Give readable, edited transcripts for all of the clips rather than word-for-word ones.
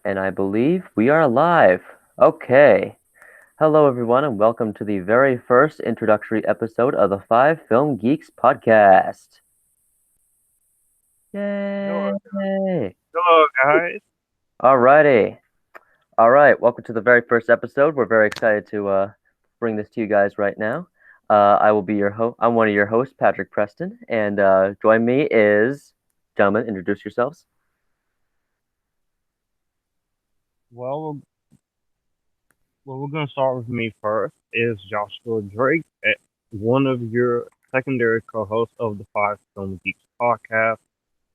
And I believe we are live. Okay. Hello, everyone, and welcome to the very first introductory episode of the Five Film Geeks podcast. Hello, Yay! hello, guys. Alrighty. Alright, welcome to the very first episode. We're very excited to bring this to you guys right now. I will be your host. I'm one of your hosts, Patrick Preston, and join me is, gentlemen, introduce yourselves. Well, we're going to start with me first. Is Joshua Drake, one of your secondary co-hosts of the Five Film Geeks podcast,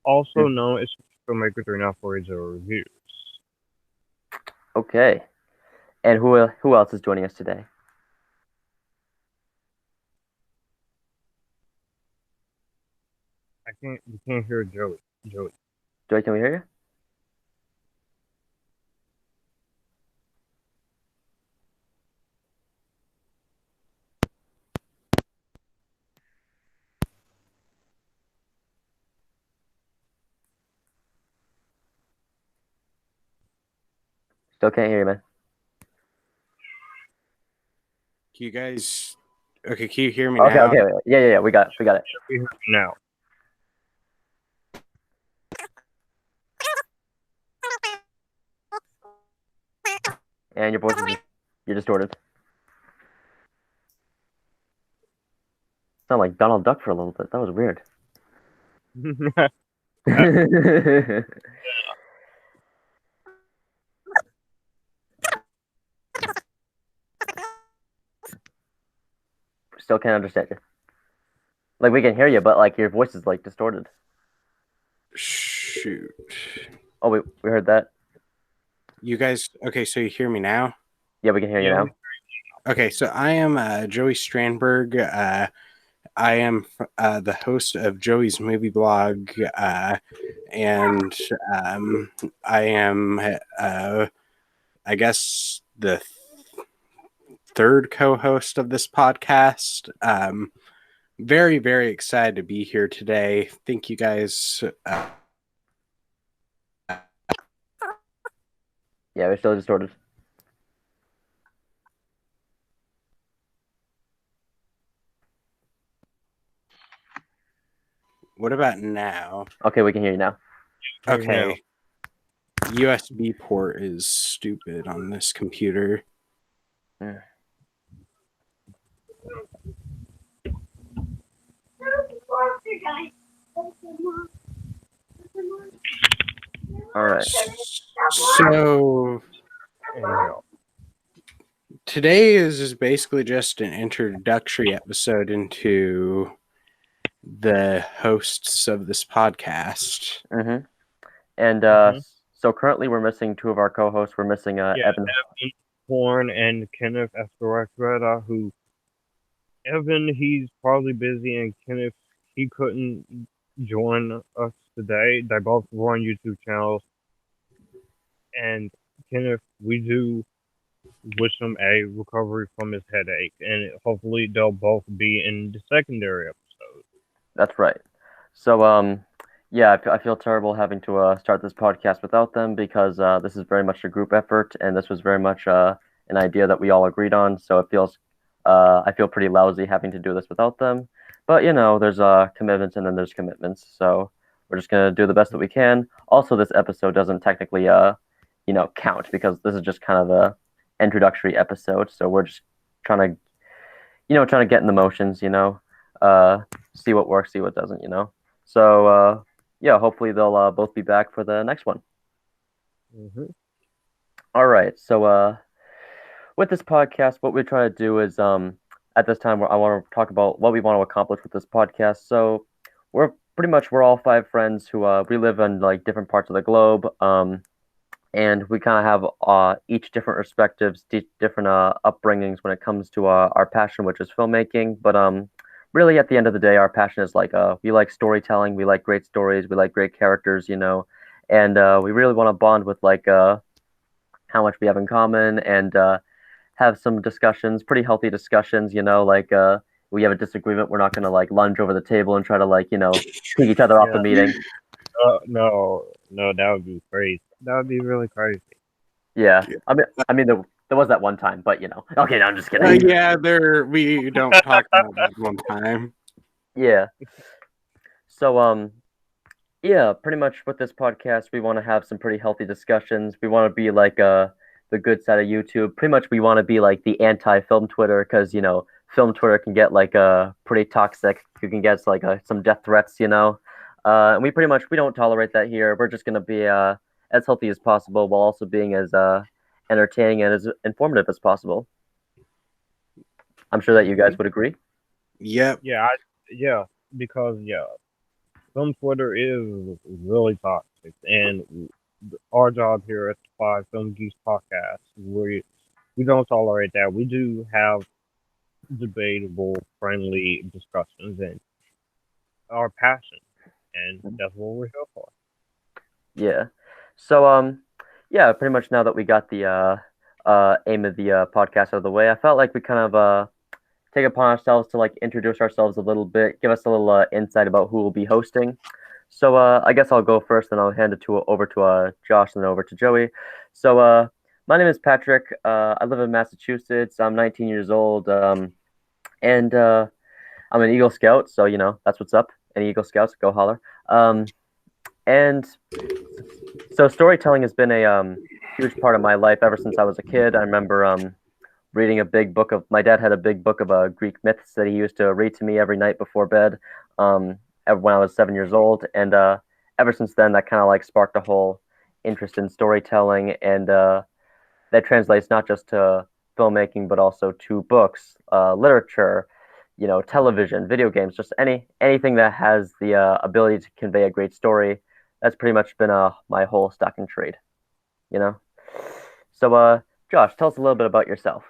also known as Filmmaker 3940 Reviews. Okay. And who else is joining us today? We can't hear Joey. Joy, can we hear you? Still can't hear you, man. Can you hear me Okay, now? okay. Yeah. We got it. We hear you now. And your voice is you're distorted. Sound like Donald Duck for a little bit. That was weird. Still can't understand you. Like we can hear you, but like your voice is like distorted. Shoot. Oh, we heard that. You guys, okay, so you hear me now? Yeah, we can hear you Yeah, now. Okay, so I am Joey Strandberg. I am the host of Joey's Movie Blog, and I am, I guess, the third co-host of this podcast. Very, very excited to be here today. Thank you guys. Yeah, we're still distorted. What about now? Okay, we can hear you now. Okay. USB port is stupid on this computer. Yeah. All right. So today is just basically just an introductory episode into the hosts of this podcast. Mm-hmm. And so currently we're missing two of our co-hosts. We're missing Evan Horn and Kenneth Escarreta, who Evan, he's probably busy, and Kenneth, he couldn't join us today. They both run YouTube channels. And Kenneth, we do wish him a recovery from his headache, and hopefully they'll both be in the secondary episode. That's right. So, yeah, I feel terrible having to start this podcast without them because this is very much a group effort, and this was very much an idea that we all agreed on. So it feels, I feel pretty lousy having to do this without them. But you know, there's commitments and then there's commitments. So we're just gonna do the best that we can. Also, this episode doesn't technically, count because this is just kind of a introductory episode. So we're just trying to get in the motions, see what works, see what doesn't, So, yeah, hopefully they'll both be back for the next one. Mm-hmm. All right. So, with this podcast, what we try to do is, at this time, I want to talk about what we want to accomplish with this podcast. So, we're all five friends who we live in like different parts of the globe. And we kind of have each different perspectives, different upbringings when it comes to our passion, which is filmmaking. But really, at the end of the day, our passion is like we like storytelling, we like great stories, we like great characters, and we really want to bond with like how much we have in common and have some discussions, pretty healthy discussions, like we have a disagreement, we're not gonna like lunge over the table and try to like kick each other off the meeting. No, that would be crazy. That would be really crazy. Yeah. I mean, there was that one time, but you know. Okay, no, I'm just kidding. Yeah, we don't talk about that one time. Yeah. So, yeah, pretty much with this podcast, we want to have some pretty healthy discussions. We want to be like the good side of YouTube. Pretty much, we want to be like the anti-film Twitter because you know, film Twitter can get like pretty toxic. You can get like some death threats, you know. And we pretty much we don't tolerate that here. We're just gonna be as healthy as possible while also being as entertaining and as informative as possible. I'm sure that you guys Mhm. would agree. Yep. Yeah, because some Twitter is really toxic, and our job here at the Five Film Geeks podcast, we don't tolerate that. We do have debatable, friendly discussions, and our passion, and that's what we're here for. Yeah. So yeah, pretty much now that we got the aim of the podcast out of the way, I felt like we kind of take it upon ourselves to like introduce ourselves a little bit, give us a little insight about who will be hosting. So I guess I'll go first, and I'll hand it to over to Josh, and then over to Joey. So my name is Patrick. I live in Massachusetts. I'm 19 years old, and I'm an Eagle Scout. So you know that's what's up. Any Eagle Scouts, go holler. And so storytelling has been a huge part of my life ever since I was a kid. I remember reading a big book of my dad had a big book of Greek myths that he used to read to me every night before bed when I was 7 years old, and ever since then that kind of like sparked a whole interest in storytelling, and that translates not just to filmmaking but also to books, literature, you know, television, video games, just anything that has the ability to convey a great story. That's pretty much been my whole stock in trade, you know. So, Josh, tell us a little bit about yourself.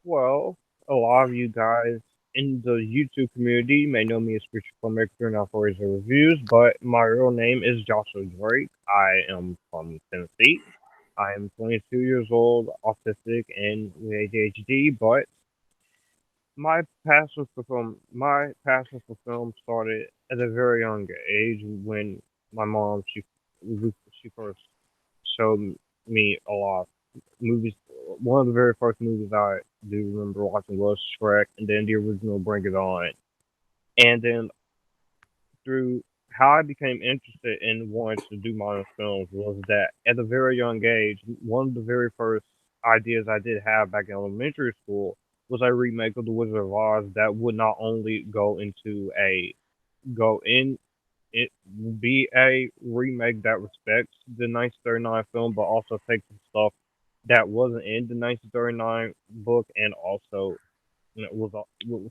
Well, a lot of you guys in the YouTube community may know me as Future Filmmaker and Operator Reviews, but my real name is Joshua Drake. I am from Tennessee. I am 22 years old, autistic, and with ADHD, but my passion for film started at a very young age when my mom she first showed me a lot of movies. One of the very first movies I do remember watching was Shrek, and then the original Bring It On. And then through how I became interested in wanting to do my own films was that at a very young age, one of the very first ideas I did have back in elementary school was a remake of The Wizard of Oz that would not only go in it be a remake that respects the 1939 film, but also takes some stuff that wasn't in the 1939 book and also was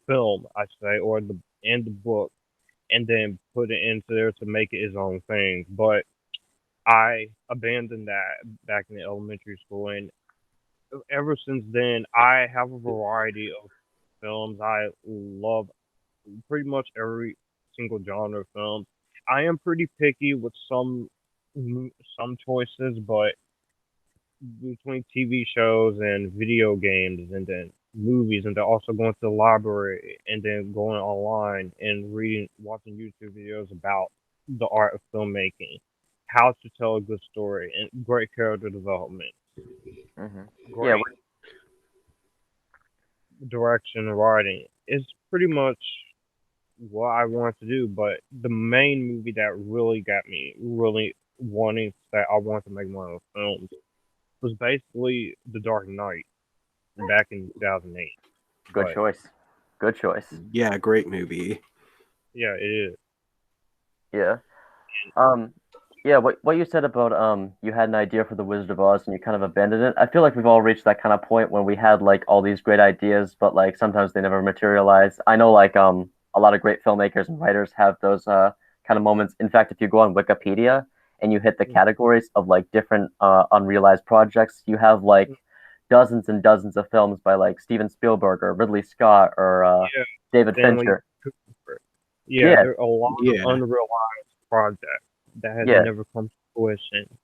film, I should say, or the in the book, and then put it into there to make it its own thing. But I abandoned that back in elementary school, and ever since then, I have a variety of films. I love pretty much every single genre of film. I am pretty picky with some choices, but between TV shows and video games and then movies and then also going to the library and then going online and watching YouTube videos about the art of filmmaking, how to tell a good story, and great character development, Hmm. Yeah, great direction and writing. It's pretty much what I wanted to do, but the main movie that really got me really wanting to say I want to make my own films was basically The Dark Knight back in 2008. good But choice. Good choice. Yeah, great movie. yeah, it is. Yeah. Um, yeah, what you said about you had an idea for the Wizard of Oz and you kind of abandoned it. I feel like we've all reached that kind of point when we had like all these great ideas, but like sometimes they never materialize. I know like a lot of great filmmakers and writers have those kind of moments. In fact, if you go on Wikipedia and you hit the categories of like different unrealized projects, you have like dozens and dozens of films by like Steven Spielberg or Ridley Scott or Yeah, David Stanley Fincher. Kubrick. Yeah, Yeah, there are a lot of Yeah. unrealized projects that has yeah. never come to fruition.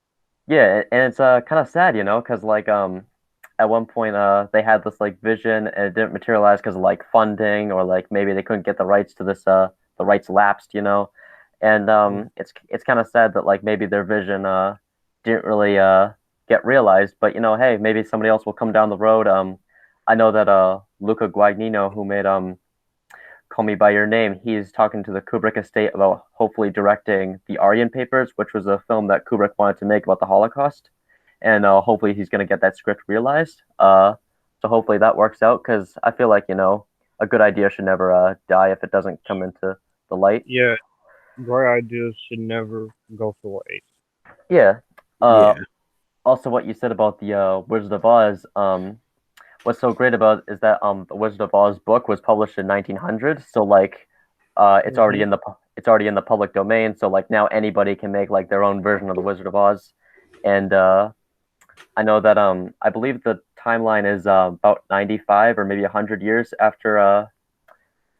Yeah, and it's kind of sad, you know, because like at one point they had this like vision and it didn't materialize because of like funding or like maybe they couldn't get the rights to this the rights lapsed, you know. And Mm. it's kind of sad that like maybe their vision didn't really get realized. But hey, maybe somebody else will come down the road. I know that Luca Guadagnino, who made Call Me by Your Name, he's talking to the Kubrick estate about hopefully directing the Aryan Papers, which was a film that Kubrick wanted to make about the Holocaust, and hopefully he's going to get that script realized. So hopefully that works out because I feel like a good idea should never die if it doesn't come into the light. Yeah, great ideas should never go to waste. Yeah. Yeah. Also, what you said about the Wizard of Oz, what's so great about it is that the Wizard of Oz book was published in 1900, so like it's already in the public domain. So like now anybody can make like their own version of the Wizard of Oz, and I know that I believe the timeline is about 95 or maybe 100 years after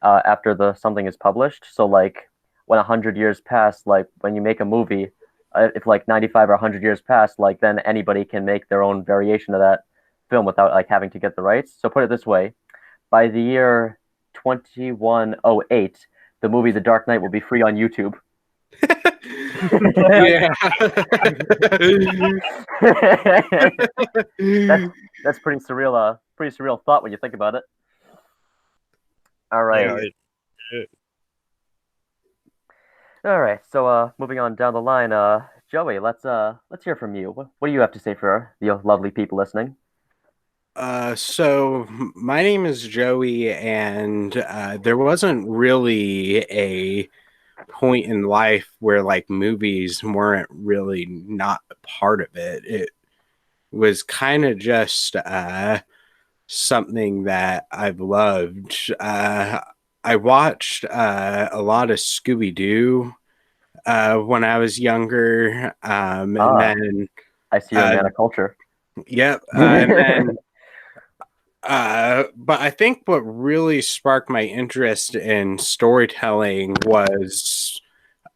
the something is published. So like when 100 years pass, like when you make a movie, if like 95 or 100 years pass, like then anybody can make their own variation of that film without like having to get the rights. So put it this way, by the year 2108, the movie The Dark Knight will be free on YouTube. Yeah. That's pretty surreal thought when you think about it. All right. Yeah, All right. So moving on down the line, Joey, let's hear from you. What do you have to say for the lovely people listening? So my name is Joey, and there wasn't really a point in life where like movies weren't really not a part of it. It was kind of just something that I've loved. I watched a lot of Scooby Doo when I was younger, and then I see you're a man of culture. yep, and then. But I think what really sparked my interest in storytelling was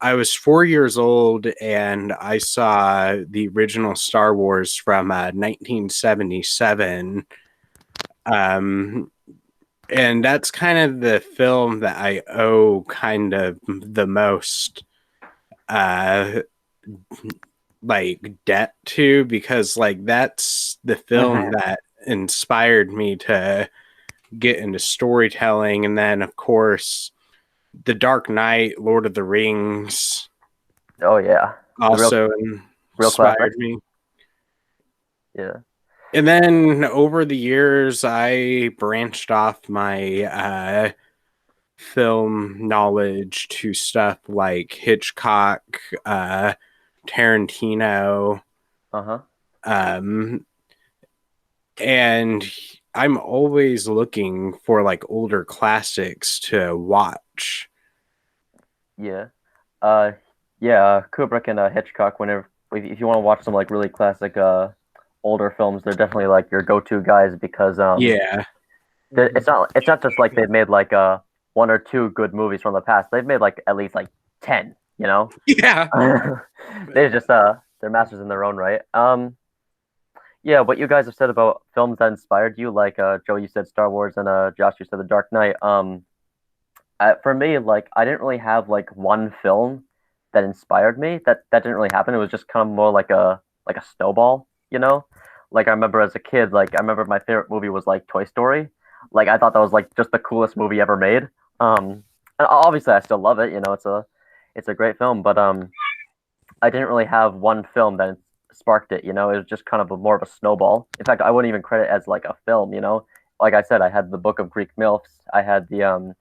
I was 4 years old and I saw the original Star Wars from 1977. And that's kind of the film that I owe kind of the most like debt to, because like that's the film that inspired me to get into storytelling. And then of course The Dark Knight, Lord of the Rings Oh yeah, also real inspired classic. me. Yeah. And then over the years I branched off my film knowledge to stuff like Hitchcock, Tarantino, Uh-huh. and I'm always looking for like older classics to watch. Yeah. Kubrick and Hitchcock, whenever if you want to watch some like really classic older films, they're definitely like your go-to guys because Yeah. it's not just like they've made like one or two good movies from the past. They've made like at least like 10, Yeah. They just they're masters in their own right. Yeah, what you guys have said about films that inspired you, like Joe, you said Star Wars, and Josh, you said The Dark Knight. For me, like I didn't really have like one film that inspired me. That didn't really happen. It was just kind of more like a snowball, Like I remember as a kid, like I remember my favorite movie was like Toy Story. Like I thought that was like just the coolest movie ever made. And obviously I still love it. It's a great film, but I didn't really have one film that sparked it. It was just kind of more of a snowball. In fact, I wouldn't even credit it as like a film. Like I said, I had the Book of Greek Milfs. I had the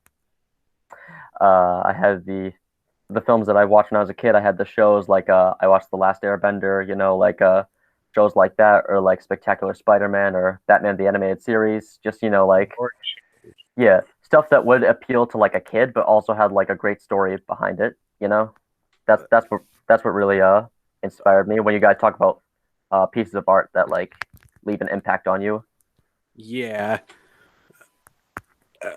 films that I watched when I was a kid. I had the shows like I watched The Last Airbender, like shows like that, or like Spectacular Spider-Man or Batman the Animated Series. Just like yeah, stuff that would appeal to like a kid, but also had like a great story behind it. That's what really inspired me when you guys talk about pieces of art that like leave an impact on you. Yeah.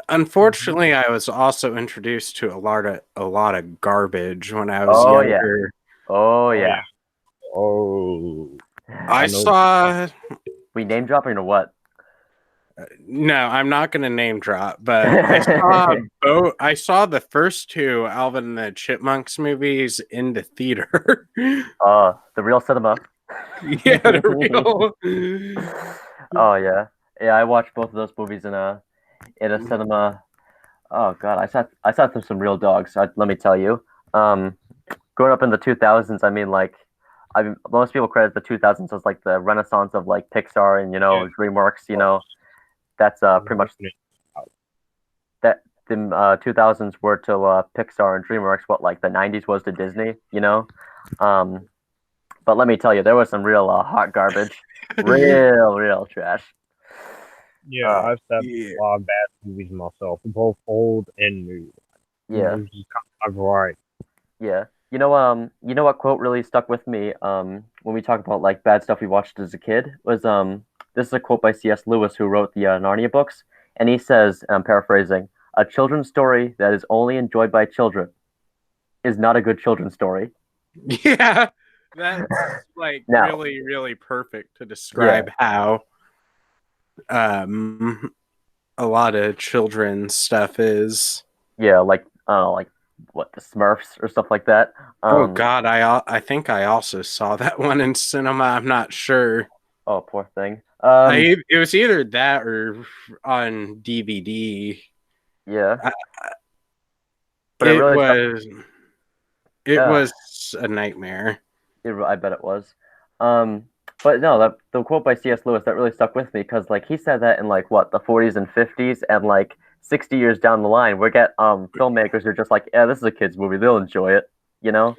Unfortunately, I was also introduced to a lot of garbage when I was Oh yeah. younger. Oh yeah. Oh, I saw. We name dropping or what? No, I'm not going to name drop, but I saw the first two Alvin and the Chipmunks movies in the theater. The real cinema. Yeah, the real. Oh yeah, yeah. I watched both of those movies in a cinema. Oh god, I saw some real dogs. Let me tell you. Um, growing up in the 2000s, I mean, like, I mean, most people credit the 2000s as like the renaissance of like Pixar and Yeah, DreamWorks. of course. That's I pretty mean, much that the 2000s were to Pixar and DreamWorks what like the 90s was to Disney. Um, but let me tell you, there was some real hot garbage, real trash. yeah, Uh, I've seen Yeah. a lot of bad movies myself, both old and new. yeah, There's just kind of variety. yeah. You know what quote really stuck with me when we talk about like bad stuff we watched as a kid was this is a quote by C.S. Lewis who wrote the Narnia books, and he says, I'm paraphrasing, a children's story that is only enjoyed by children is not a good children's story. Yeah. That's like Now, really perfect to yeah, describe how um a lot of children's stuff is. yeah, like like what the Smurfs or stuff like that. Oh Um, God, I think I also saw that one in cinema. I'm not sure. oh poor thing. It was either that or on DVD. Yeah, Uh, but it It really stuck. was it Uh, was a nightmare. I bet it was. Um, but no, the quote by C.S. Lewis that really stuck with me because like he said that in like what the 40s and 50s and like 60 years down the line, we get filmmakers who are just like, yeah, this is a kids movie, they'll enjoy it, you know.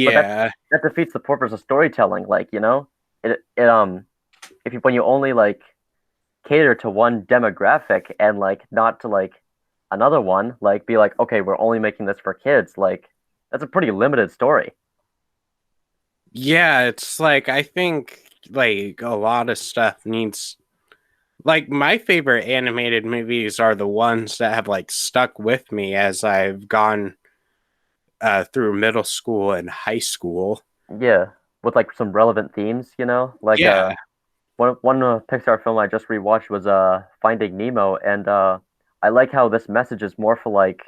But Yeah, that defeats the purpose of storytelling. Like it if you when you only like cater to one demographic and like not to like another one, like be like, okay, we're only making this for kids, like that's a pretty limited story. yeah. It's like I think like a lot of stuff needs like my favorite animated movies are the ones that have like stuck with me as I've gone through middle school and high school. Yeah, with like some relevant themes, like Yeah, one Pixar film I just rewatched was Finding Nemo, and I like how this message is more for like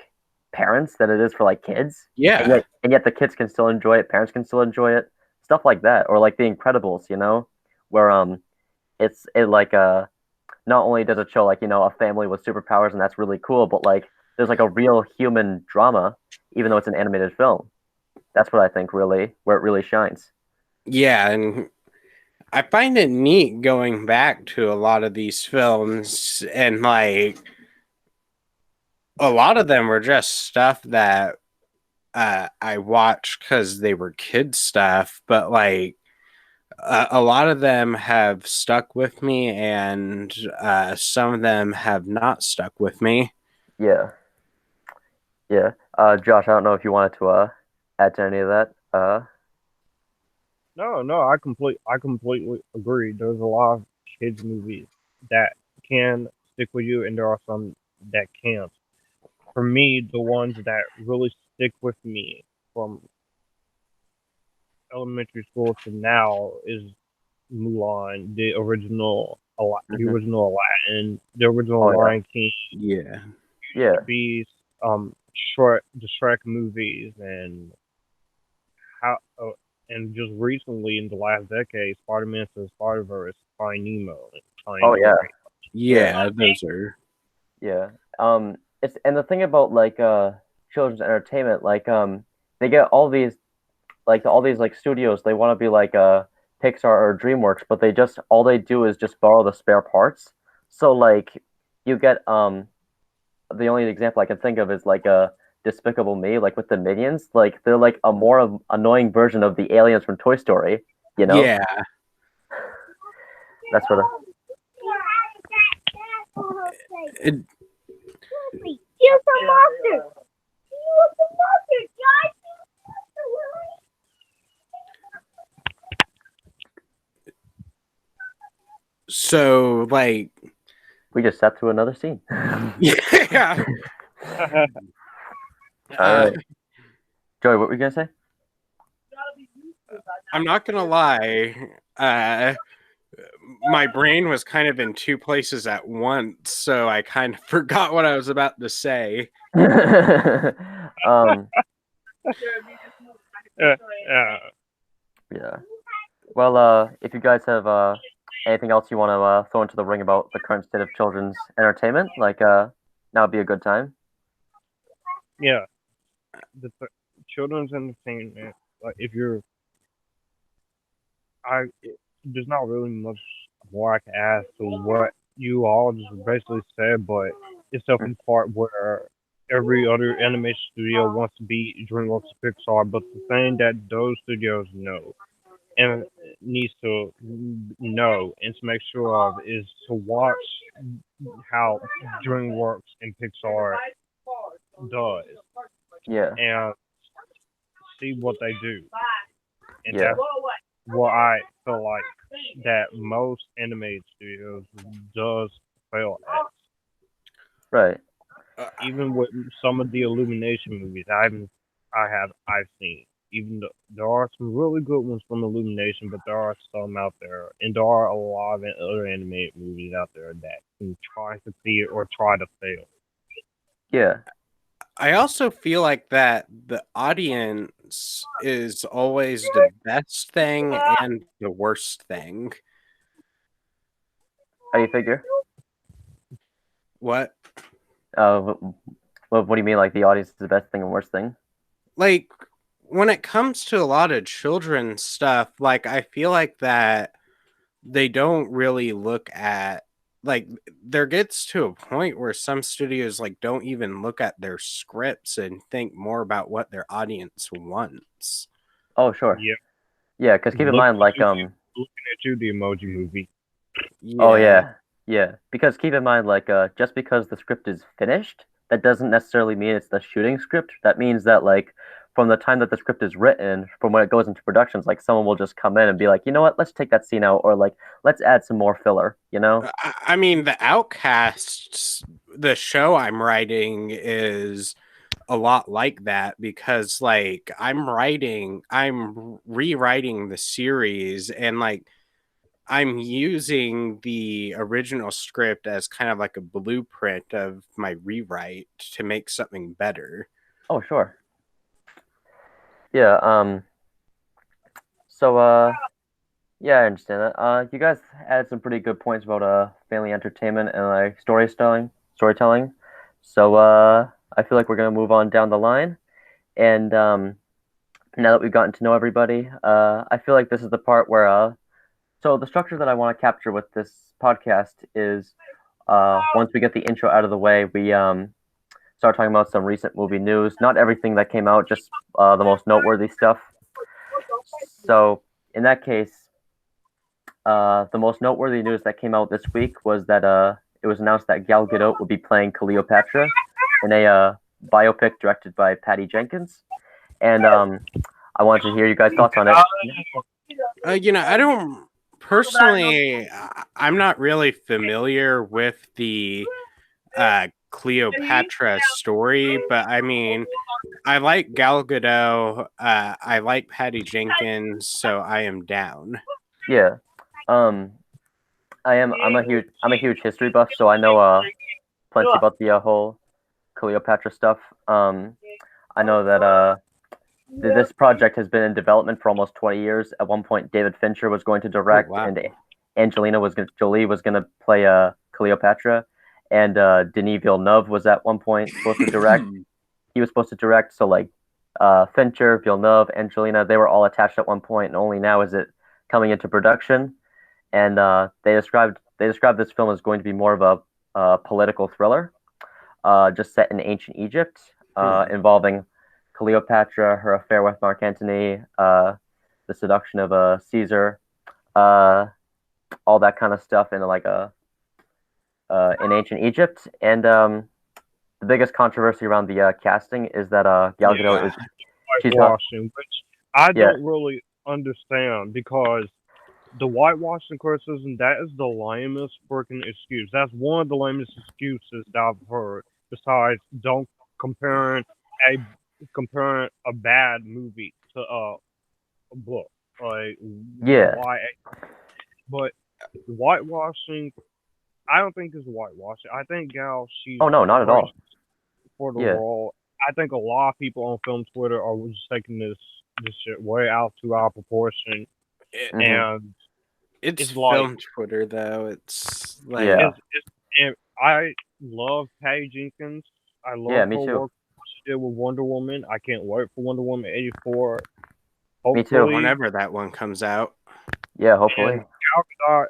parents than it is for like kids, yeah, and yet the kids can still enjoy it, parents can still enjoy it, stuff like that, or like The Incredibles, where it like not only does it show like a family with superpowers and that's really cool, but like there's like a real human drama, even though it's an animated film. That's what I think really where it really shines. yeah. And I find it neat going back to a lot of these films and like a lot of them were just stuff that I watched because they were kid stuff, but like a lot of them have stuck with me, and some of them have not stuck with me. Yeah, yeah. Josh, I don't know if you wanted to add to any of that. No, no, I completely agree. There's a lot of kids movies that can stick with you, and there are some that can't. For me, the ones that really stick with me from elementary school to now is Mulan, the Mhm. original Aladdin, the original Oh yeah, Lion King, Yeah, yeah, Beast, the Shrek movies, and how, and just recently in the last decade, Spider-Man to the Spider-Verse, Finding Nemo, and oh Finding yeah, Dory. yeah, yeah, those are. yeah. It's and the thing about like children's entertainment, like they get all these like studios, they want to be like Pixar or DreamWorks, but they just all they do is just borrow the spare parts. So like you get the only example I can think of is like a Despicable Me, like with the minions, like they're like a more annoying version of the aliens from Toy Story, you know? Yeah, That's what. it, Here's some monster. Here's some monster, guys. so like We just sat through another scene. yeah. All uh, right, Joey, what were you gonna say? I'm not gonna lie. My brain was kind of in two places at once, so I kind of forgot what I was about to say. um, uh, yeah. Well, if you guys have anything else you want to throw into the ring about the current state of children's entertainment, now would be a good time. Yeah, children's entertainment. Like if you're, there's not really much more I can add to what you all just basically said, but it's Mm. definitely part where every other animation studio wants to be DreamWorks or Pixar, but the thing that those studios know and needs to know and to make sure of is to watch how DreamWorks and Pixar does Yeah, and see what they do. And yeah, that's what I feel like that most animated studios does fail at. right. Uh, Even with some of the Illumination movies I've seen. Even though there are some really good ones from Illumination, but there are some out there, and there are a lot of other animated movies out there that can try to succeed or try to fail. Yeah, I also feel like that the audience is always the best thing and the worst thing. how do you figure? What? What do you mean? Like the audience is the best thing and worst thing? Like when it comes to a lot of children's stuff, like I feel like that they don't really look at like there gets to a point where some studios like don't even look at their scripts and think more about what their audience wants. Oh, sure. Yeah, Yeah, because keep in looking mind, at you, looking at you, the Emoji Movie. oh Yeah. yeah, yeah. Because keep in mind, just because the script is finished, that doesn't necessarily mean it's the shooting script. That means that from the time that the script is written, from when it goes into productions, like someone will just come in and be like, you know what, let's take that scene out, or like let's add some more filler. You know? I mean, the Outcasts, the show I'm writing is a lot like that because, like, I'm rewriting the series and, like, I'm using the original script as kind of like a blueprint of my rewrite to make something better. Oh, sure. Yeah. So yeah, I understand that. You guys had some pretty good points about family entertainment and like storytelling. So I feel like we're gonna move on down the line. And now that we've gotten to know everybody, I feel like this is the part where so the structure that I want to capture with this podcast is once we get the intro out of the way, we start talking about some recent movie news. Not everything that came out, just the most noteworthy stuff. So in that case, the most noteworthy news that came out this week was that it was announced that Gal Gadot would be playing Cleopatra in a biopic directed by Patty Jenkins, and I wanted to hear you guys' thoughts on it. I don't personally, I'm not really familiar with the Cleopatra story, but I mean, I like Gal Gadot, I like Patty Jenkins, so I am down. Yeah, um, I'm a huge history buff, so I know plenty about the whole Cleopatra stuff. I know that this project has been in development for almost 20 years. At one point, David Fincher was going to Oh direct, wow. and Jolie was going to play Cleopatra, and Denis Villeneuve was at one point supposed to direct. He was supposed to direct, so Fincher, Villeneuve, Angelina, they were all attached at one point, and only now is it coming into production. And they described this film as going to be more of a political thriller, just set in ancient Egypt, involving Cleopatra, her affair with Mark Antony, the seduction of Caesar, uh, all that kind of stuff in ancient Egypt. And the biggest controversy around the casting is that Gal Gadot Yeah. is she's not. Whitewashing, which I Yeah, don't really understand because the whitewashing criticism, that is the lamest freaking excuse. That's one of the lamest excuses that I've heard. Besides, don't comparing a comparing a bad movie to a book. Like yeah. why? But whitewashing, I don't think it's whitewashing. I think Gal, she's Oh no, not at great all. for the Yeah, role. I think a lot of people on film Twitter are just taking this shit way out to our proportion and It's it's like film Twitter though. It's like Yeah. and I love Patty Jenkins. I Yeah, love me her too. work she did with Wonder Woman. I can't wait for Wonder Woman 84. Me too. Hopefully, whenever that one comes out. Yeah, hopefully. and Gal Gadot,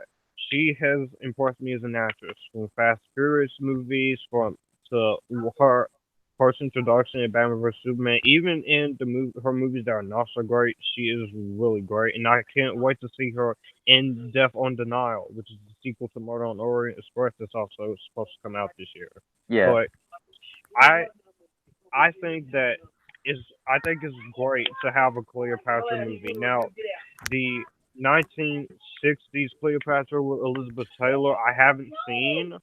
she has impressed me as an actress. From Fast and Furious movies, from to her first introduction in Batman vs Superman, even in her movies that are not so great, she is really great, and I can't wait to see her in Death on Denial, which is the sequel to Murder on Orient Express that's also supposed to come out this year. Yeah. But I I think that is I think it's great to have a Cleopatra movie. Now, the 1960s Cleopatra with Elizabeth Taylor I haven't seen,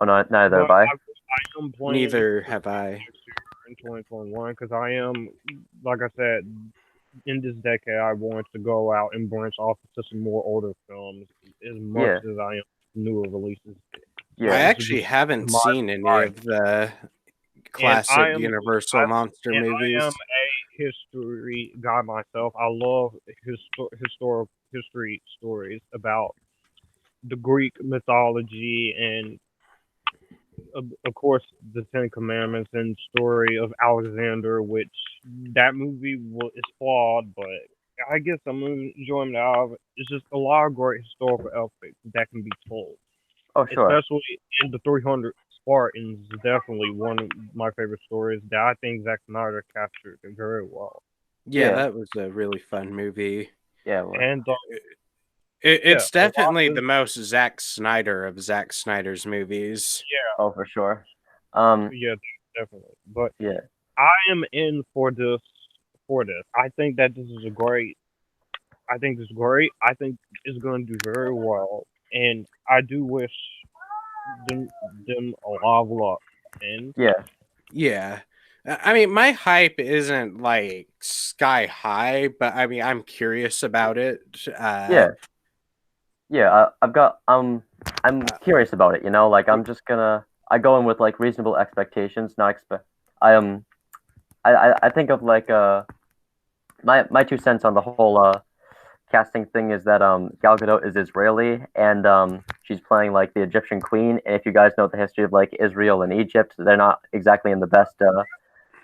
Oh, no, neither but have I. I am planning to Neither see have I. next year in 2021 because I am, like I said, in this decade I want to go out and branch off to some more older films as much Yeah. as I am newer releases. I Yeah. This is actually just haven't my seen any vibe. of the And classic Universal monster I movies. am a history guy myself. I love historical history stories about the Greek mythology and, of course, the Ten Commandments and story of Alexander, which that movie is flawed, but I guess I'm enjoying it out of it. It's just a lot of great historical epics that can be told, Oh, sure. especially in the 300 Spartans is definitely one of my favorite stories that I think Zack Snyder captured it very well. Yeah, Yeah. that was a really fun movie. Yeah. Well, And yeah, It's a lot definitely of the most Zack Snyder of Zack Snyder's movies. yeah, oh, for sure. yeah, definitely. But Yeah. I am in for this. For this, I think that this is a great. I think this is great. I think it's going to do very well, and I do wish them them a lot of luck. And Yeah. Yeah. I mean, my hype isn't like sky high, but I mean, I'm curious about it. Yeah. Yeah. I've got. I'm Uh, curious about it. Like I go in with like reasonable expectations. Not expect. I I think of like my 2 cents on the whole casting thing is that Gal Gadot is Israeli and she's playing like the Egyptian queen. And if you guys know the history of like Israel and Egypt, they're not exactly in the best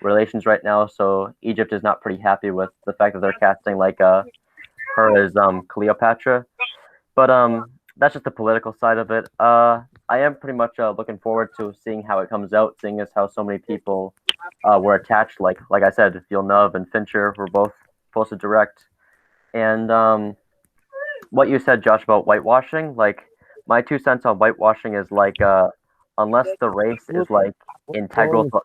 relations right now. So Egypt is not pretty happy with the fact that they're casting like her as Cleopatra. But that's just the political side of it. I am pretty much looking forward to seeing how it comes out, seeing as how so many people were attached. Like I said, Villeneuve and Fincher were both supposed to direct. And what you said, Josh, about whitewashing, like my 2 cents on whitewashing is like unless the race is like integral to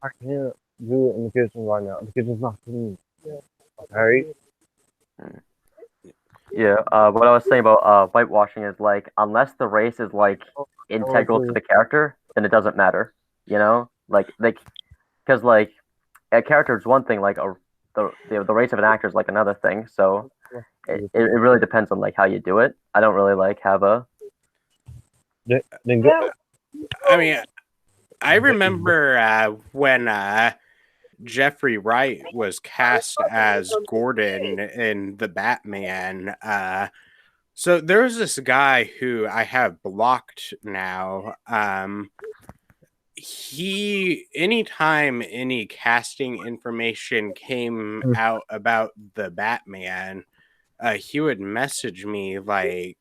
I can't do it in the kitchen right now. The kitchen's not clean. Okay. yeah, what I was saying about whitewashing is like unless the race is like integral to the character, then it doesn't matter. Like because like a character is one thing, like the race of an actor is like another thing. So it really depends on like how you do it. I don't really like have a Then go. I mean, I remember when Jeffrey Wright was cast as Gordon in the Batman. So there's this guy who I have blocked now. He anytime any casting information came out about the Batman, he would message me like,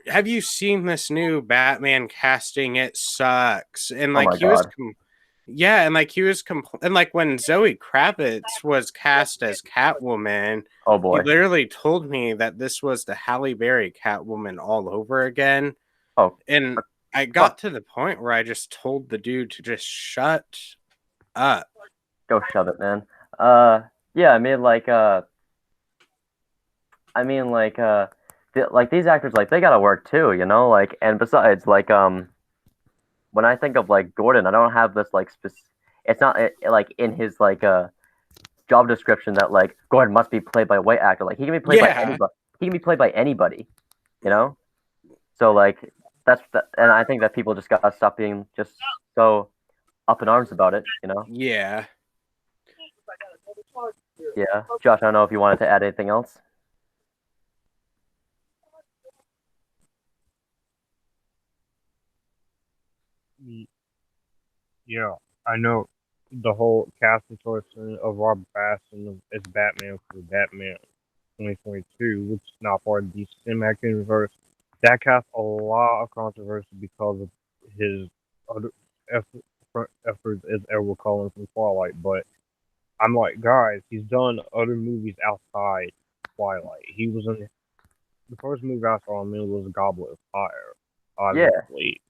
have you seen this new Batman casting? It sucks. And oh like my he was god. yeah, and like he was and like when Zoe Kravitz was cast as Catwoman, Oh he boy. literally told me that this was the Halle Berry Catwoman all over again. Oh And I fuck. got to the point where I just told the dude to just shut up. Go shove it, man. Yeah, I mean like like these actors like they gotta work too, like and besides like when I think of like Gordon, I don't have this like it's not like in his like job description that like Gordon must be played by a white actor. Like he can be played by Yeah. anybody. He can be played by anybody, you know. So like and I think that people just gotta stop being just so up in arms about it. Yeah. Yeah, Josh, I don't know if you wanted to add anything else. Yeah, I know the whole casting choice of Robert Pattinson as Batman for Batman 2022, which is not part of the cinematic universe. That cast a lot of controversy because of his other efforts as Edward Cullen from Twilight. But I'm like, guys, he's done other movies outside Twilight. He was in the first movie I saw him in was Goblet of Fire, Yeah. obviously,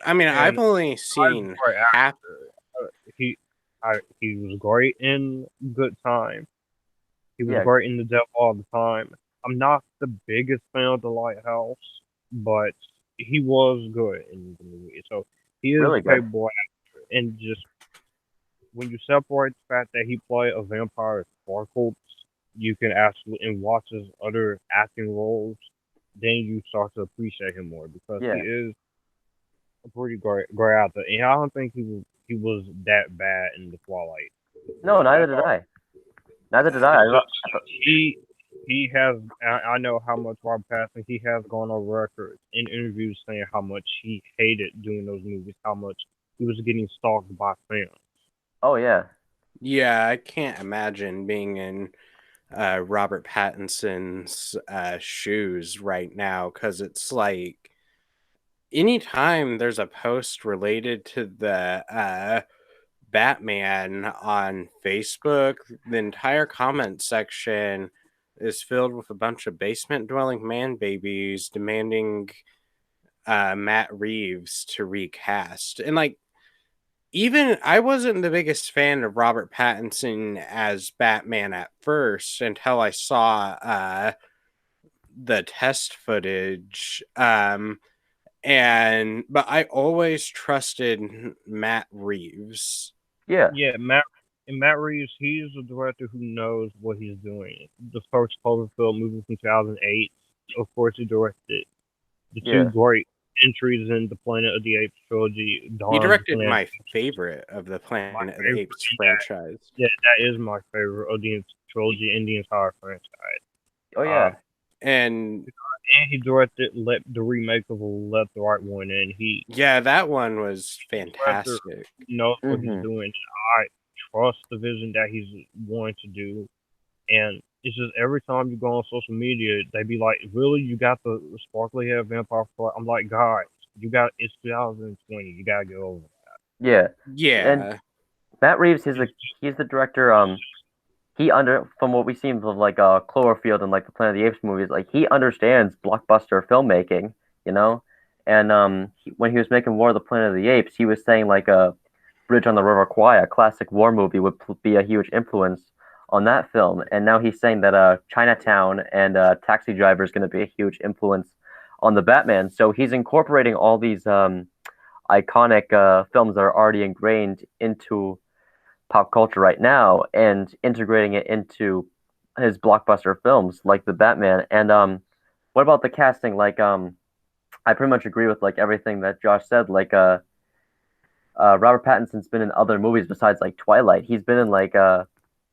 I mean, I've and only I'm seen great half. actor. He, he was great in Good Time. He was Yeah. great in The Devil All the Time. I'm not the biggest fan of The Lighthouse, but he was good in the movie. So he is Really a good. capable actor. And just when you separate the fact that he played a vampire as Sparkles, you can actually and watch his other acting roles, then you start to appreciate him more because he Yeah. is a pretty great actor. And I don't think he was that bad in the Twilight No, movie. neither I did thought I. Neither did I. it's I thought, just he has. I know how much Robert Pattinson he has gone on record in interviews saying how much he hated doing those movies, how much he was getting stalked by fans. oh yeah. Yeah, I can't imagine being in Robert Pattinson's shoes right now because it's like anytime there's a post related to the Batman on Facebook, the entire comment section is filled with a bunch of basement dwelling man babies demanding Matt Reeves to recast. And like, even I wasn't the biggest fan of Robert Pattinson as Batman at first until I saw the test footage. But I always trusted Matt Reeves. Yeah. Yeah, Matt Reeves, he's a director who knows what he's doing. The first Cloverfield movie from 2008, of course, he directed the two Yeah. great entries in the Planet of the Apes trilogy, He Dawn of the directed Planet. my favorite of the My Planet of the favorite, Apes franchise. yeah, that is my favorite of the trilogy and the entire franchise. Oh Uh, yeah. And and he directed the remake of Let the Right One In. He yeah, that one was director fantastic. knows what he's Mhm. doing. I trust the vision that he's wanting to do, and it's just every time you go on social media, they be like, "Really, you got the sparkly hair vampire?" I'm like, guys, it's 2020. You gotta get over it. Yeah. And Yeah. Matt Reeves, It's he's the director. He from what we've seen from like Cloverfield and like the Planet of the Apes movies, like he understands blockbuster filmmaking, you know. And when he was making War of the Planet of the Apes, he was saying like Bridge on the River Kwai, a classic war movie, would be a huge influence on that film. And now he's saying that Chinatown and Taxi Driver is going to be a huge influence on the Batman. So he's incorporating all these iconic films that are already ingrained into pop culture right now and integrating it into his blockbuster films like the Batman. And what about the casting? Like I pretty much agree with like everything that Josh said. Like Robert Pattinson's been in other movies besides like Twilight. He's been in like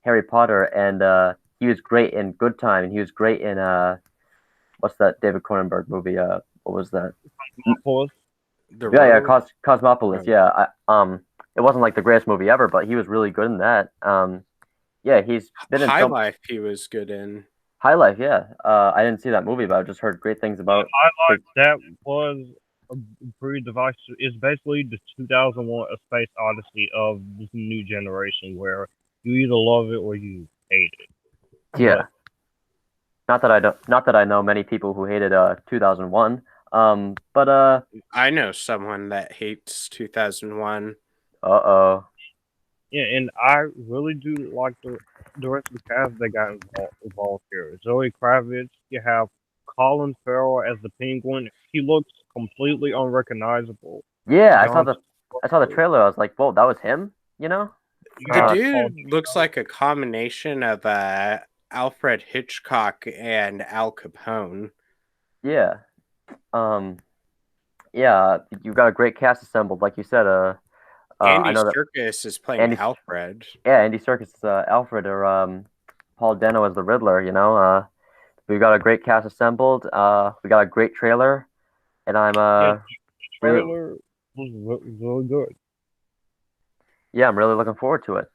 Harry Potter, and he was great in Good Time, and he was great in what's that David Cronenberg movie? What was that? Pause. The Yeah, yeah, Road. Cosmopolis. Oh. Yeah, it wasn't like the greatest movie ever, but he was really good in that. Yeah, he's been in High film. Life he was good in. High Life, yeah. I didn't see that movie, but I've just heard great things about I his. like that was a pretty divisive. It's basically the 2001: A Space Odyssey of this new generation, where you either love it or you hate it. Yeah, But not that I know many people who hated 2001. But I know someone that hates 2001. uh-oh. yeah, and I really do like the rest of the cast that got involved here. Zoe Kravitz, you have Colin Farrell as the Penguin. He looks completely unrecognizable. Yeah, John I saw the Stewart, trailer. I was like, whoa, that was him, you know? you The Uh, have Paul dude looks Dano. like a combination of Alfred Hitchcock and Al Capone. yeah. Um, yeah, you got a great cast assembled, like you said. I Andy know that Serkis is playing Andy, Alfred. yeah, Andy Serkis, Alfred, or Paul Dano as the Riddler. You know, we got a great cast assembled. We got a great trailer, and I'm Yeah, really, trailer. was really good. Yeah, I'm really looking forward to it.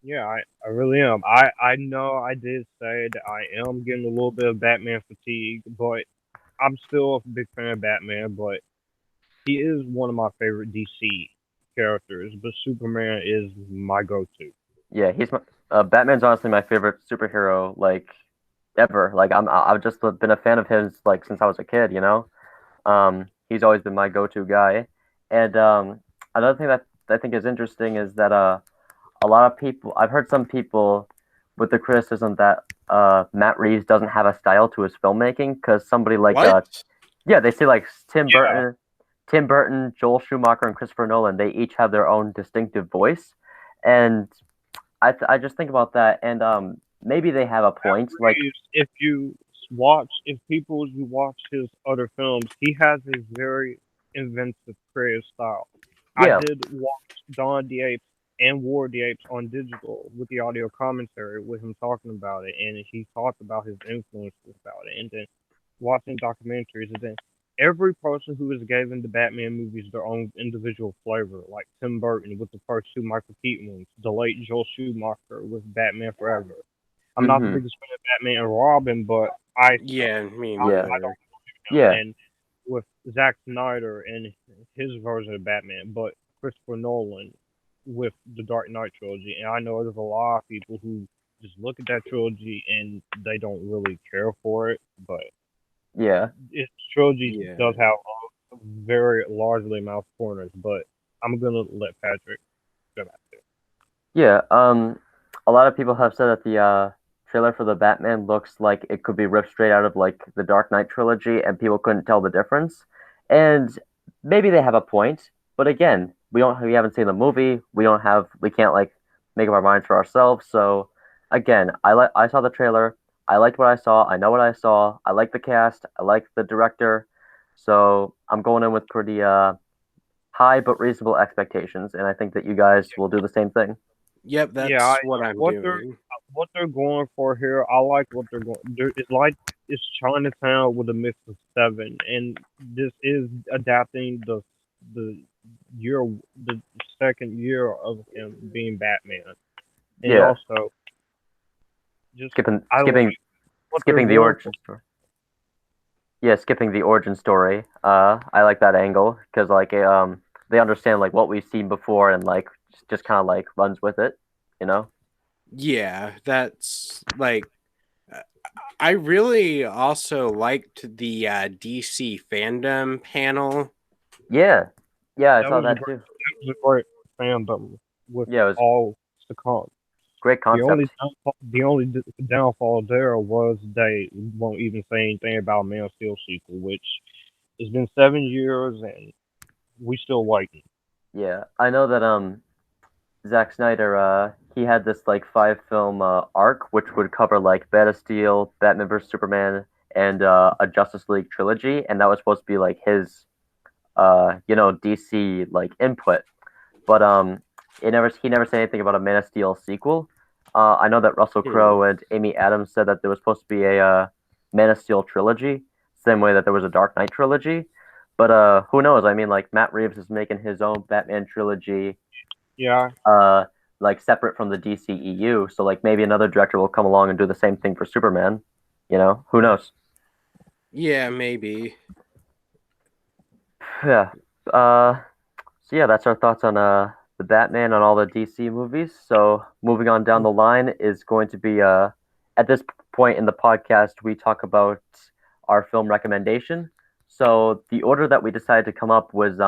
Yeah, I really am. I know I did say that I am getting a little bit of Batman fatigue, but I'm still a big fan of Batman. But he is one of my favorite DC characters. But Superman is my go-to. Yeah, Batman's honestly my favorite superhero like ever. Like I've just been a fan of his like since I was a kid, you know. He's always been my go-to guy. And another thing that I think is interesting is that a lot of people I've heard some people with the criticism that Matt Reeves doesn't have a style to his filmmaking because somebody like What? yeah, they say like Yeah, Tim Burton, Joel Schumacher, and Christopher Nolan, they each have their own distinctive voice. And I just think about that, and maybe they have a point. Like, Reeves. If people you watch his other films, he has a very inventive, creative style. I yeah, did watch Dawn of the Apes and War of the Apes on digital with the audio commentary with him talking about it, and he talked about his influences about it, and then watching documentaries, and then every person who has given the Batman movies their own individual flavor, like Tim Burton with the first two Michael Keaton ones, the late Joel Schumacher with Batman Forever. I'm not the mm-hmm, biggest fan of Batman and Robin, but Yeah, me yeah, I neither. don't know him. yeah, And with Zack Snyder and his version of Batman, but Christopher Nolan with the Dark Knight trilogy. And I know there's a lot of people who just look at that trilogy and they don't really care for it, but yeah, its trilogy does Yeah. have a very largely mouth corners. But I'm gonna let Patrick go back to it. yeah. A lot of people have said that the trailer for the Batman looks like it could be ripped straight out of like the Dark Knight trilogy, and people couldn't tell the difference. And maybe they have a point, but again, we haven't seen the movie. We can't like make up our minds for ourselves. So again, I saw the trailer. I liked what I saw. I know what I saw. I like the cast. I like the director. So I'm going in with pretty high but reasonable expectations, and I think that you guys will do the same thing. Yep, Yeah, I, that's what I'm what they're doing. what they're going for here, I like what they're going. It's like it's Chinatown with a mix of seven, and this is adapting the year the second year of him being Batman, and Yeah, also just skipping I like skipping what they're skipping the going for. origin story. Yeah, skipping the origin story. I like that angle because like they understand like what we've seen before and like just kind of like runs with it, you know? Yeah, that's like uh, I really also liked the DC fandom panel. Yeah, yeah, I That saw was a that great, too. that was a great fandom with Yeah, it was all the con. great concept. The only downfall there was they won't even say anything about Man of Steel sequel, which it's been 7 years and we still waiting. Yeah, I know that Zack Snyder he had this like 5 film arc which would cover like Man of Steel, Batman vs Superman, and a Justice League trilogy, and that was supposed to be like his DC like input. But he never said anything about a Man of Steel sequel. I know that Russell Hmm. Crowe and Amy Adams said that there was supposed to be a Man of Steel trilogy, same way that there was a Dark Knight trilogy. But who knows? I mean, like Matt Reeves is making his own Batman trilogy, Yeah, uh, like separate from the DCEU. So like maybe another director will come along and do the same thing for Superman. You know, who knows? Yeah, maybe. Yeah. Uh, So yeah, that's our thoughts on the Batman on all the DC movies. So moving on down the line is going to be at this point in the podcast we talk about our film recommendation. So the order that we decided to come up was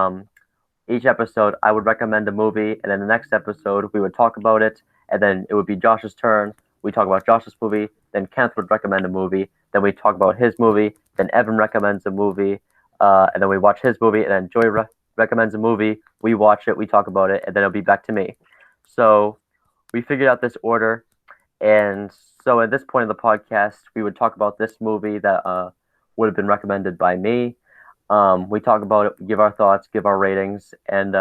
each episode I would recommend a movie, and then the next episode we would talk about it, and then it would be Josh's turn. We talk about Josh's movie, then Kenneth would recommend a movie, then we talk about his movie, then Evan recommends a movie, and then we watch his movie, and then recommends a movie. We watch it, we talk about it, and then it'll be back to me. So we figured out this order, and so at this point in the podcast, we would talk about this movie that would have been recommended by me. We talk about it, give our thoughts, give our ratings, and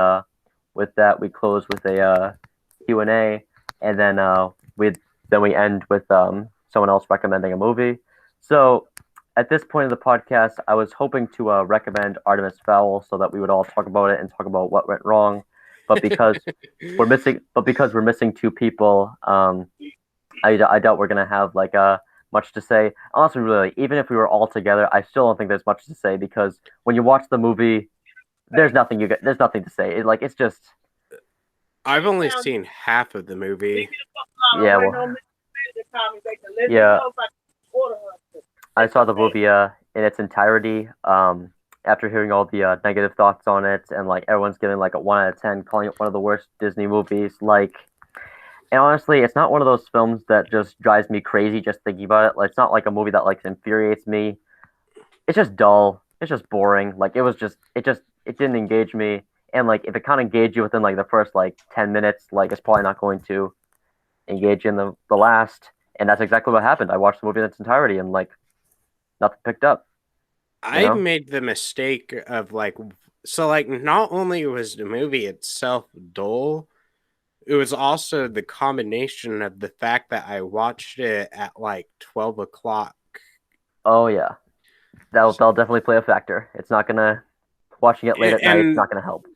with that, we close with a Q&A, and then we end with someone else recommending a movie. So at this point in the podcast, I was hoping to recommend Artemis Fowl so that we would all talk about it and talk about what went wrong. But because we're missing two people, I doubt we're gonna have like much to say. Honestly, really, even if we were all together, I still don't think there's much to say because when you watch the movie, there's nothing to say. It's just I've only seen half of the movie. yeah, well, yeah. I saw the movie in its entirety. After hearing all the negative thoughts on it, and like everyone's giving like a 1 out of 10, calling it one of the worst Disney movies. And honestly, it's not one of those films that just drives me crazy just thinking about it. Like, it's not like a movie that like infuriates me. It's just dull. It's just boring. It didn't engage me. And like, if it can't engage you within like the first like 10 minutes, like it's probably not going to engage you in the last. And that's exactly what happened. I watched the movie in its entirety, and like nothing picked up. I made the mistake of not only was the movie itself dull, it was also the combination of the fact that I watched it at like 12 o'clock. Oh yeah, that'll definitely play a factor. It's not gonna watching it late at night. It's And not gonna help.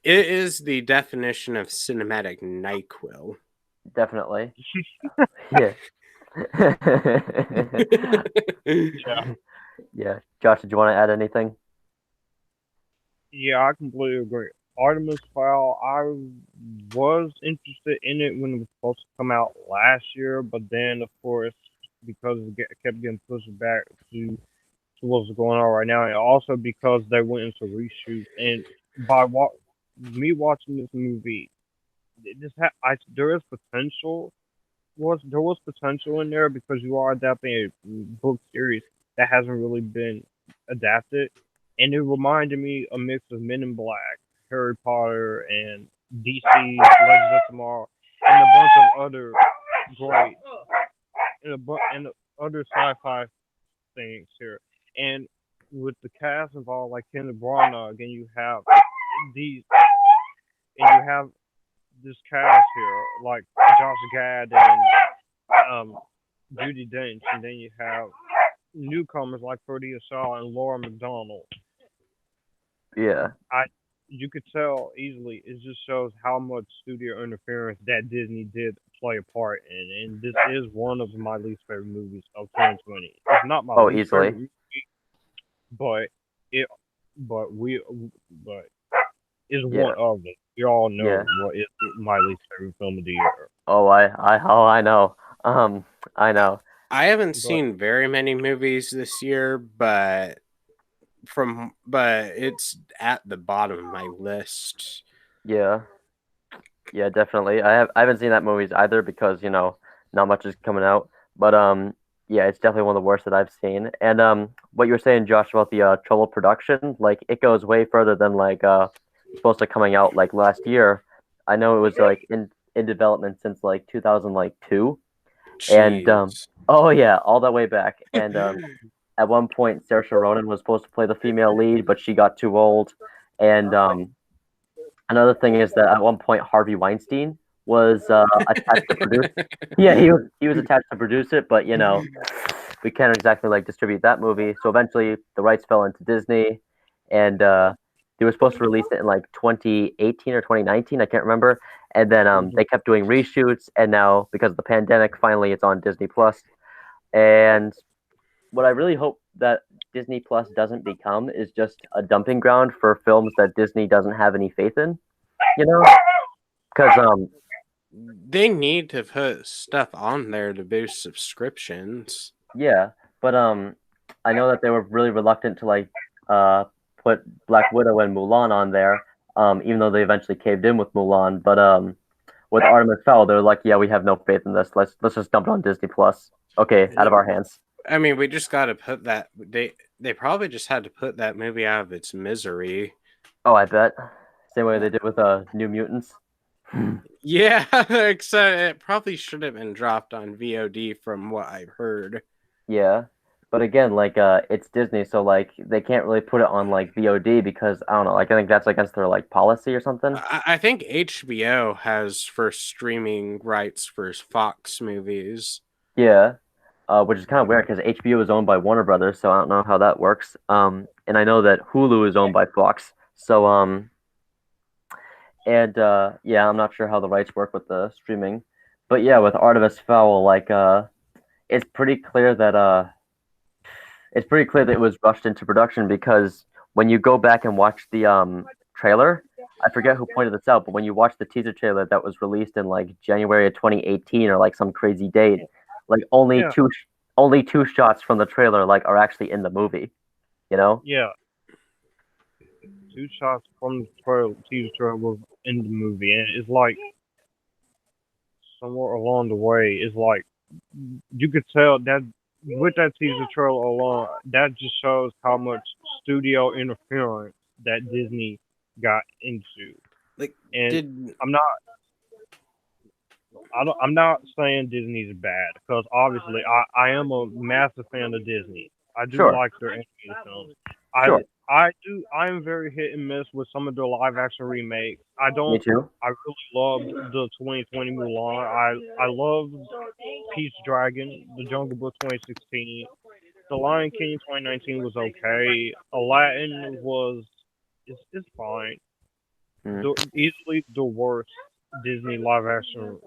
it is the definition of cinematic NyQuil. Definitely. Yeah. Yeah. Yeah. Josh, did you want to add anything? Yeah, I completely agree. Artemis Fowl, I was interested in it when it was supposed to come out last year, but then, of course, because kept getting pushed back to what's going on right now, and also because they went into reshoots. And by me watching this movie, there is potential. There was potential in there because you are adapting a book series that hasn't really been adapted, and it reminded me a mix of Men in Black, Harry Potter, and DC's Legends of Tomorrow, and a bunch of other great and other sci-fi things here. And with the cast involved, like Kenneth Branagh, and these, and you have this cast here, like Josh Gad and Judy Dench, and then you have newcomers like Ferdia Shaw and Laura McDonald. Yeah. You could tell easily. It just shows how much studio interference that Disney did play a part in, and this is one of my least favorite movies of 2020. It's not my least easily. favorite movie, but it, but we, but it's one of them. You all know what is my least favorite film of the year. I know. I know. I haven't seen very many movies this year, but it's at the bottom of my list. Yeah. Yeah, definitely. I haven't seen that movies either because, not much is coming out. But yeah, it's definitely one of the worst that I've seen. And what you were saying, Josh, about the trouble production, like it goes way further than supposed to coming out like last year. I know it was like in development since like 2002. And oh yeah, all that way back. And at one point, Saoirse Ronan was supposed to play the female lead, but she got too old. And another thing is that at one point, Harvey Weinstein was attached to produce. Yeah, he was attached to produce it, but we can't exactly like distribute that movie. So eventually, the rights fell into Disney, and they were supposed to release it in like 2018 or 2019. I can't remember. And then they kept doing reshoots, and now because of the pandemic, finally it's on Disney Plus. And what I really hope that Disney Plus doesn't become is just a dumping ground for films that Disney doesn't have any faith in, because they need to put stuff on there to boost subscriptions. Yeah, but I know that they were really reluctant to put Black Widow and Mulan on there, even though they eventually caved in with Mulan. But with Artemis Fowl, they're like, yeah, we have no faith in this. Let's just dump it on Disney Plus. Okay, out of our hands. I mean, we just got to put that. They probably just had to put that movie out of its misery. Oh, I bet. Same way they did with New Mutants. Yeah, except it probably should have been dropped on VOD from what I've heard. Yeah, but again, it's Disney, so they can't really put it on VOD because I don't know, I think that's against their policy or something. I think HBO has first streaming rights for Fox movies. Yeah, which is kind of weird because HBO is owned by Warner Brothers, so I don't know how that works. And I know that Hulu is owned by Fox. So yeah, I'm not sure how the rights work with the streaming, but yeah, with Artemis Fowl, like it's pretty clear that it was rushed into production because when you go back and watch the trailer, I forget who pointed this out, but when you watch the teaser trailer that was released in like January of 2018 or like some crazy date, like Yeah, only two shots from the trailer like are actually in the movie, you know? yeah. 2 shots from the trailer, teaser trailer was in the movie, and it's like somewhere along the way, it's like you could tell that with that teaser trailer alone, that just shows how much studio interference that Disney got into. Like, And did I'm not, I'm not saying Disney's bad because obviously I am a massive fan of Disney. I do Sure, like their animated films. I sure. I am very hit and miss with some of their live action remakes. Me too. I really loved the 2020 Mulan. I loved Peach Dragon, The Jungle Book 2016. The Lion King 2019 was okay. Aladdin was it's fine. Mm, Easily the worst Disney live action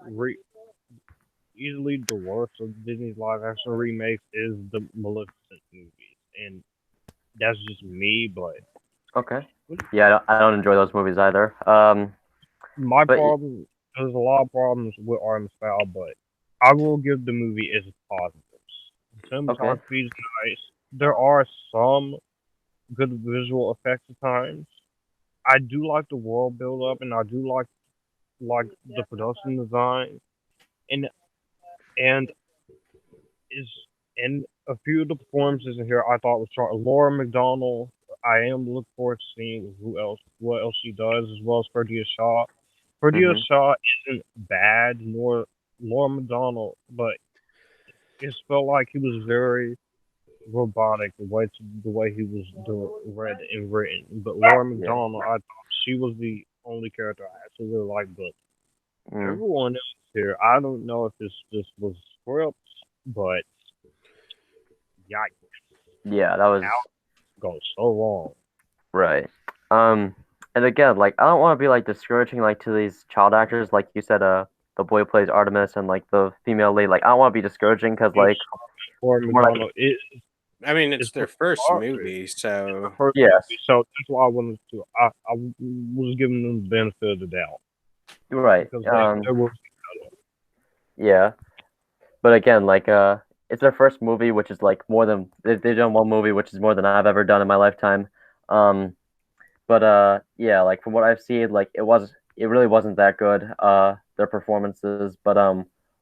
easily the worst of Disney's live action remakes is the Maleficent movies, and that's just me. But okay. Yeah, I don't enjoy those movies either. my But problem, there's a lot of problems with Artemis Fowl, but I will give the movie its positives. okay. Cinematography is nice. There are some good visual effects at times. I do like the world build up, and I do like the production design, and and is and a few of the performances in here I thought was strong. Laura McDonald, I am looking forward to seeing what else she does, as well as Ferdia Shaw. Ferdia Mm-hmm. Shaw isn't bad, nor Laura McDonald, but it felt like he was very robotic the way he was read and written. But Laura Yeah. McDonald, I thought she was the only character I actually really liked. But Mm. everyone else here, I don't know if this just was script, but yikes, Yeah, that was how it goes so wrong. right. Um, and again, like I don't want to be like discouraging like to these child actors, like you said, the boy who plays Artemis and like the female lead. Like I don't want to be discouraging because It's like Laura more like McDonald. I mean, it's It's their pretty first hard. movie, so First movie, yes, so that's why I wanted to. I was giving them the benefit of the doubt you're right. because they were. Yeah, but again, like it's their first movie, which is like more than they've done one movie, which is more than I've ever done in my lifetime. Um, but yeah, like from what I've seen, like it really wasn't that good. Their performances, but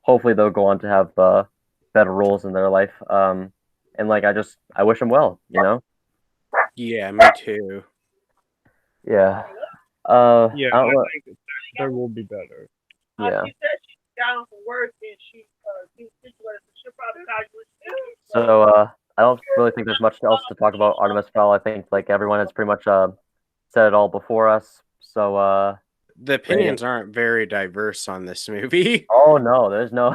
hopefully they'll go on to have better roles in their life. And like I wish them well, you know. yeah, me too. Yeah. Yeah, I don't know. I think there will be better. Yeah. She said she's down for work and she's situated, so she'll probably call you soon. So I don't really think there's much else to talk about Artemis Fowl. I think like everyone has pretty much said it all before us. So The but yeah. opinions aren't very diverse on this movie. Oh no, there's no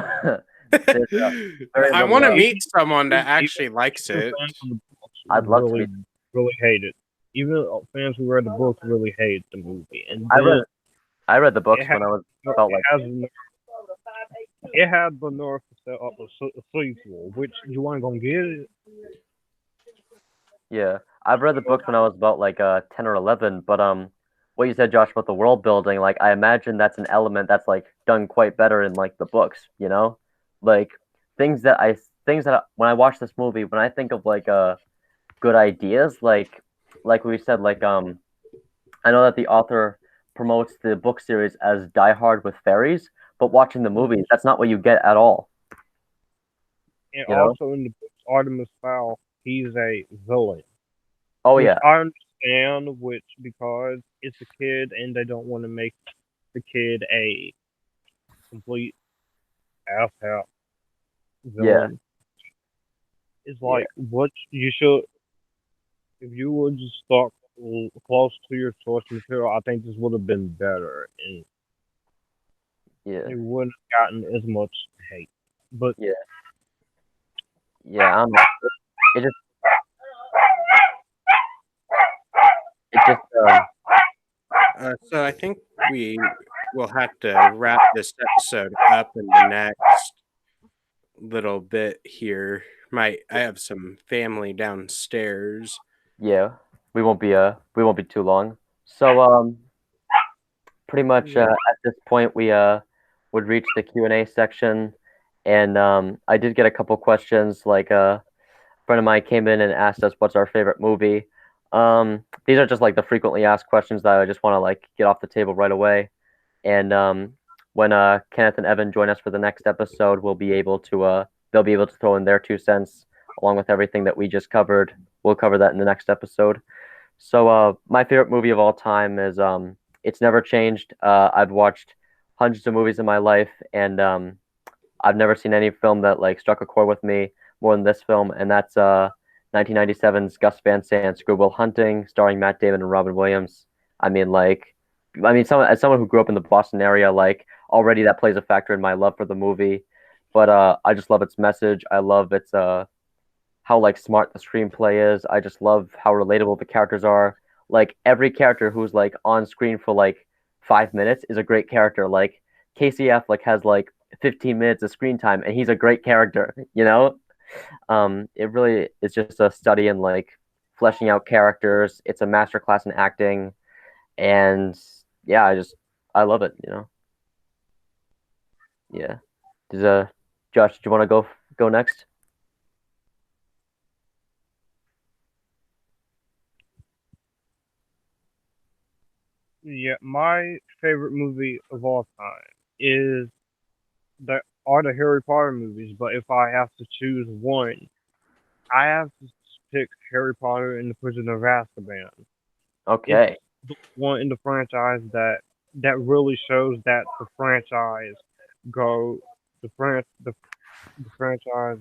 there's very I little. want to Even meet someone that even actually likes it. fans of the books I'd love to meet. really hate it. Even fans who read the books really hate the movie, and I read then I read the it books has when I was it about like has it had the North to set up a sequel, which you ain't gonna get it. yeah. I've read the books when I was about like 10 or 11, but what you said, Josh, about the world building, like I imagine that's an element that's like done quite better in like the books, you know? Like things that when I watch this movie, when I think of like good ideas, like we said, like I know that the author promotes the book series as Die Hard with fairies, but watching the movies, that's not what you get at all, And you know? also in the books, Artemis Fowl, he's a villain, Oh which yeah. I understand, which because it's a kid and they don't want to make the kid a complete asshat Yeah. villain. It's Yeah. like what you should if you would just stuck close to your source material. I think this would have been better and Yeah. it wouldn't have gotten as much hate. But Yeah. yeah, I don't know. It just it just So I think we will have to wrap this episode up in the next little bit here. I have some family downstairs. yeah, we won't be too long. So pretty much Yeah. at this point we would reach the Q&A section, and I did get a couple questions. Like a friend of mine came in and asked us what's our favorite movie. These are just like the frequently asked questions that I just want to like get off the table right away. And when Kenneth and Evan join us for the next episode, we'll be able to they'll be able to throw in their 2 cents along with everything that we just covered. We'll cover that in the next episode. So my favorite movie of all time is it's never changed. I've watched hundreds of movies in my life, and I've never seen any film that like struck a chord with me more than this film, and that's 1997's Gus Van Sant's Good Will Hunting, starring Matt Damon and Robin Williams. I mean, like, as someone who grew up in the Boston area, like, already that plays a factor in my love for the movie. But I just love its message. I love its how like smart the screenplay is. I just love how relatable the characters are. Like every character who's like on screen for like 5 minutes is a great character. Like Casey Affleck has like 15 minutes of screen time and he's a great character, you know? It really is just a study in like fleshing out characters. It's a masterclass in acting, and yeah, I love it, you know. Yeah. Does Josh, do you want to go next? Yeah, my favorite movie of all time is the Harry Potter movies, but if I have to choose one, I have to pick Harry Potter and the Prisoner of Azkaban. It's Okay. the one in the franchise that really shows that the franchise go the franchise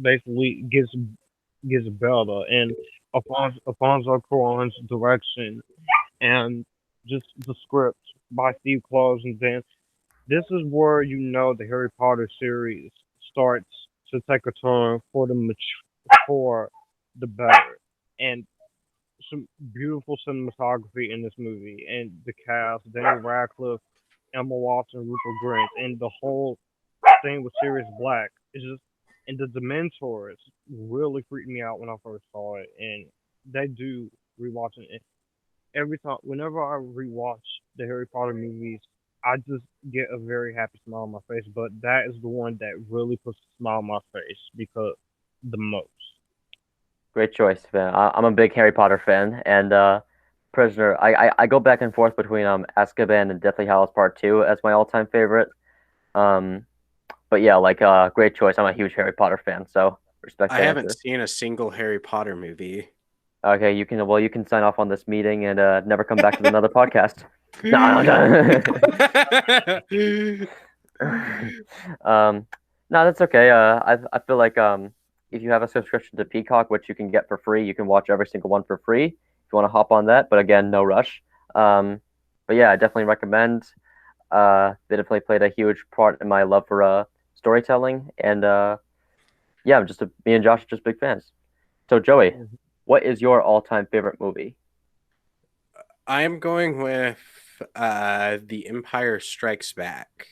basically gets better, and Alfonso Cuarón's direction and just the script by Steve Kloves, and then this is where you know the Harry Potter series starts to take a turn for for the better, and some beautiful cinematography in this movie, and the cast, Daniel Radcliffe, Emma Watson, Rupert Grint, and the whole thing with Sirius Black is just, and the Dementors really freaked me out when I first saw it, and they do rewatching it every time. Whenever I rewatch the Harry Potter movies, I just get a very happy smile on my face. But that is the one that really puts a smile on my face because the most. Great choice, man. I'm a big Harry Potter fan, and Prisoner. I go back and forth between Azkaban and Deathly Hallows Part Two as my all-time favorite. Um, but yeah, like great choice. I'm a huge Harry Potter fan, so respect I the haven't answer. seen a single Harry Potter movie. Okay, you can sign off on this meeting and never come back to another podcast. No, no. um, no, that's okay. I feel like if you have a subscription to Peacock, which you can get for free, you can watch every single one for free. If you want to hop on that, but again, no rush. But yeah, I definitely recommend. They definitely played a huge part in my love for storytelling, and yeah, me and Josh are just big fans. So Joey, Mhm. what is your all-time favorite movie? I am going with The Empire Strikes Back.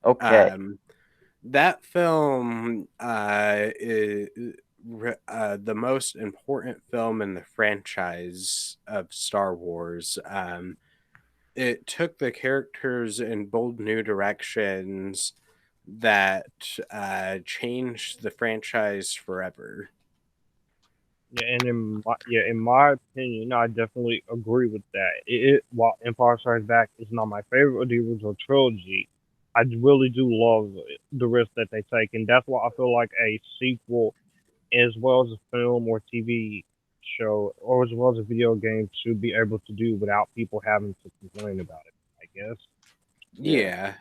Okay, Um, that film is the most important film in the franchise of Star Wars. It took the characters in bold new directions that changed the franchise forever. Yeah, and in my opinion, I definitely agree with that. While Empire Strikes Back is not my favorite of the original trilogy, I really do love the risk that they take, and that's why I feel like a sequel, as well as a film or TV show, or as well as a video game, should be able to do without people having to complain about it. I guess yeah, Yeah.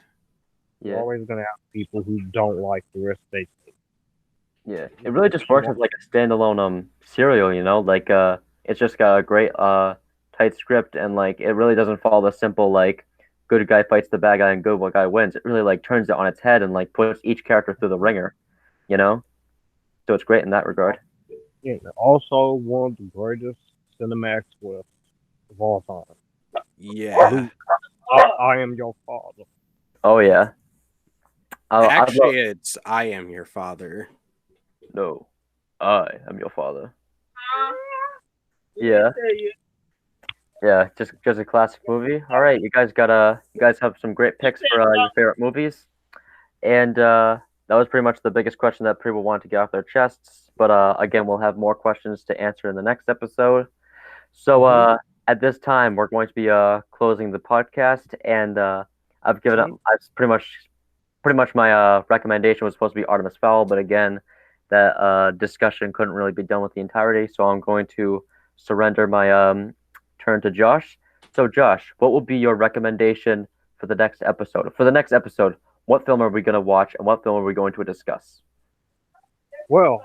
you're yeah. always gonna have people who don't like the risk they take. Yeah, it really just works So, as like a standalone serial, you know? Like it's just got a great tight script, and like it really doesn't follow the simple like good guy fights the bad guy and good guy wins. It really like turns it on its head and like puts each character through the ringer, you know? So it's great in that regard. And also one of the greatest cinematic twists of all time. Yeah. Luke, I am your father. Oh yeah. Actually, it's I am your father. No, I am your father. Let Yeah. me tell you, Yeah, just a classic movie. All right, you guys have some great picks for your favorite movies, and that was pretty much the biggest question that people want to get off their chests. But again, we'll have more questions to answer in the next episode. So at this time, we're going to be closing the podcast, and I've given up. I've pretty much my recommendation was supposed to be Artemis Fowl, but again, that discussion couldn't really be done with the entirety, so I'm going to surrender my turn to Josh. So, Josh, what will be your recommendation for the next episode? For the next episode, what film are we going to watch, and what film are we going to discuss? Well,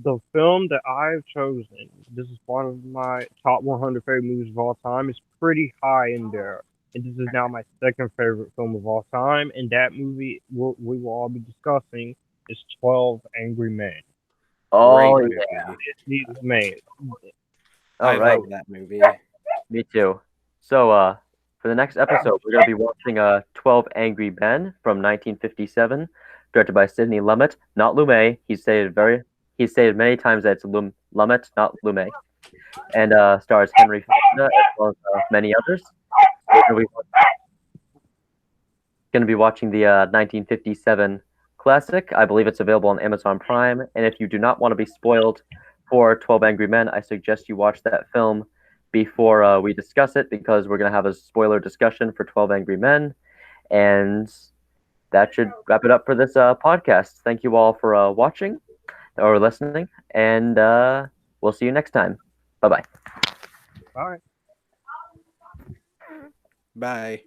the film that I've chosen, this is one of my top 100 favorite movies of all time, is pretty high in there. And this is now my second favorite film of all time. And that movie we will all be discussing is 12 Angry Men. Oh, Great yeah. movie. Disney's made. All I right. love that movie. Me too. So, for the next episode, we're going to be watching 12 Angry Men from 1957, directed by Sidney Lumet, not Lumet. He's stated many times that it's Lumet, not Lumet, and stars Henry Fonda as well as many others. We're going to be watching the 1957 classic. I believe it's available on Amazon Prime, and if you do not want to be spoiled for 12 Angry Men, I suggest you watch that film before we discuss it, because we're going to have a spoiler discussion for 12 Angry Men, and that should wrap it up for this podcast. Thank you all for watching or listening, and we'll see you next time. Bye-bye. All right. Bye.